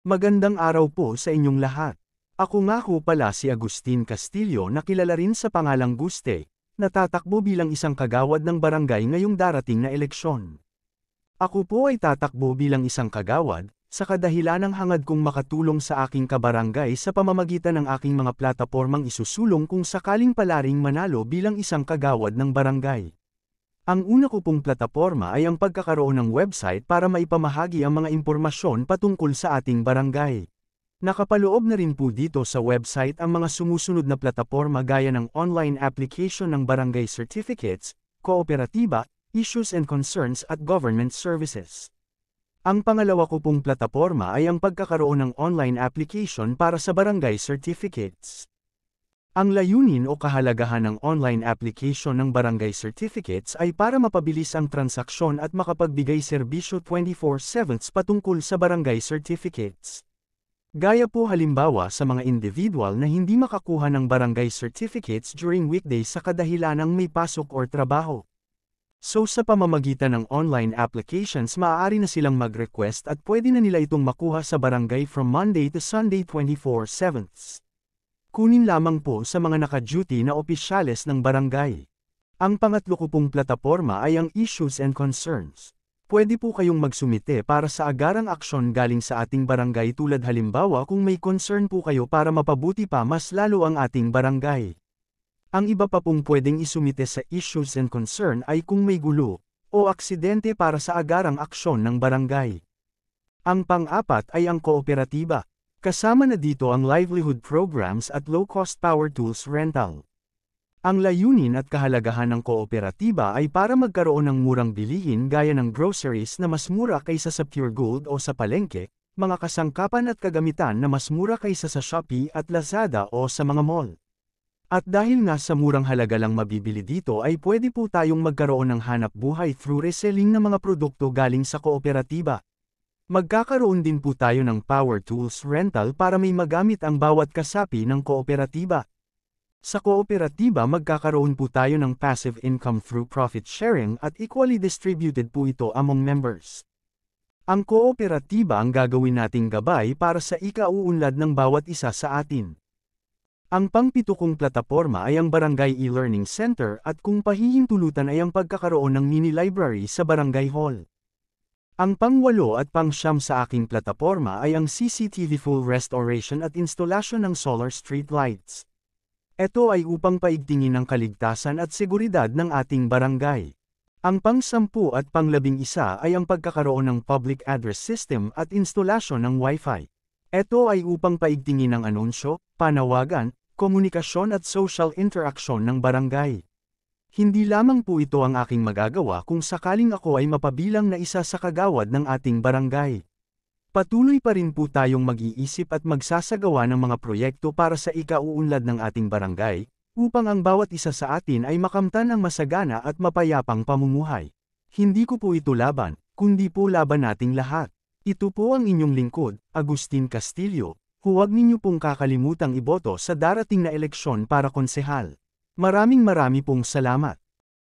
Magandang araw po sa inyong lahat. Ako nga ho pala si Agustin Castillo na kilala rin sa pangalang Guste, natatakbo bilang isang kagawad ng barangay ngayong darating na eleksyon. Ako po ay tatakbo bilang isang kagawad, sa kadahilan ng hangad kong makatulong sa aking kabarangay sa pamamagitan ng aking mga platapormang isusulong kung sakaling palaring manalo bilang isang kagawad ng barangay. Ang una ko pong plataporma ay ang pagkakaroon ng website para maipamahagi ang mga impormasyon patungkol sa ating barangay. Nakapaloob na rin po dito sa website ang mga sumusunod na plataporma gaya ng online application ng barangay certificates, kooperatiba, issues and concerns at government services. Ang pangalawa ko pong plataporma ay ang pagkakaroon ng online application para sa barangay certificates. Ang layunin o kahalagahan ng online application ng barangay certificates ay para mapabilis ang transaksyon at makapagbigay serbisyo 24/7 patungkol sa barangay certificates. Gaya po halimbawa sa mga individual na hindi makakuha ng barangay certificates during weekdays sa kadahilanang may pasok or trabaho. So sa pamamagitan ng online applications maaari na silang mag-request at pwede na nila itong makuha sa barangay from Monday to Sunday 24/7. Kunin lamang po sa mga naka-duty na opisyales ng barangay. Ang pangatlo ko pong plataporma ay ang issues and concerns. Pwede po kayong magsumite para sa agarang aksyon galing sa ating barangay tulad halimbawa kung may concern po kayo para mapabuti pa mas lalo ang ating barangay. Ang iba pa pong pwedeng isumite sa issues and concern ay kung may gulo o aksidente para sa agarang aksyon ng barangay. Ang pang-apat ay ang kooperatiba. Kasama na dito ang livelihood programs at low-cost power tools rental. Ang layunin at kahalagahan ng kooperatiba ay para magkaroon ng murang bilihin gaya ng groceries na mas mura kaysa sa Pure Gold o sa palengke, mga kasangkapan at kagamitan na mas mura kaysa sa Shopee at Lazada o sa mga mall. At dahil nga sa murang halaga lang mabibili dito ay pwede po tayong magkaroon ng hanap buhay through reselling ng mga produkto galing sa kooperatiba. Magkakaroon din po tayo ng power tools rental para may magamit ang bawat kasapi ng kooperatiba. Sa kooperatiba magkakaroon po tayo ng passive income through profit sharing at equally distributed po ito among members. Ang kooperatiba ang gagawin nating gabay para sa ikauunlad ng bawat isa sa atin. Ang pangpito kong plataporma ay ang Barangay E-Learning Center at kung pahihintulutan ay ang pagkakaroon ng mini library sa barangay hall. Ang pangwalo at pangsyam sa aking plataporma ay ang CCTV full restoration at instalasyon ng solar street lights. Ito ay upang paigtingin ang kaligtasan at seguridad ng ating barangay. Ang pang-10 at pang-11 ay ang pagkakaroon ng public address system at instalasyon ng Wi-Fi. Ito ay upang paigtingin ang anunsyo, panawagan, komunikasyon at social interaction ng barangay. Hindi lamang po ito ang aking magagawa kung sakaling ako ay mapabilang na isa sa kagawad ng ating barangay. Patuloy pa rin po tayong mag-iisip at magsasagawa ng mga proyekto para sa ikauunlad ng ating barangay, upang ang bawat isa sa atin ay makamtan ang masagana at mapayapang pamumuhay. Hindi ko po ito laban, kundi po laban nating lahat. Ito po ang inyong lingkod, Agustin Castillo. Huwag ninyo pong kakalimutang iboto sa darating na eleksyon para konsehal. Maraming pong salamat.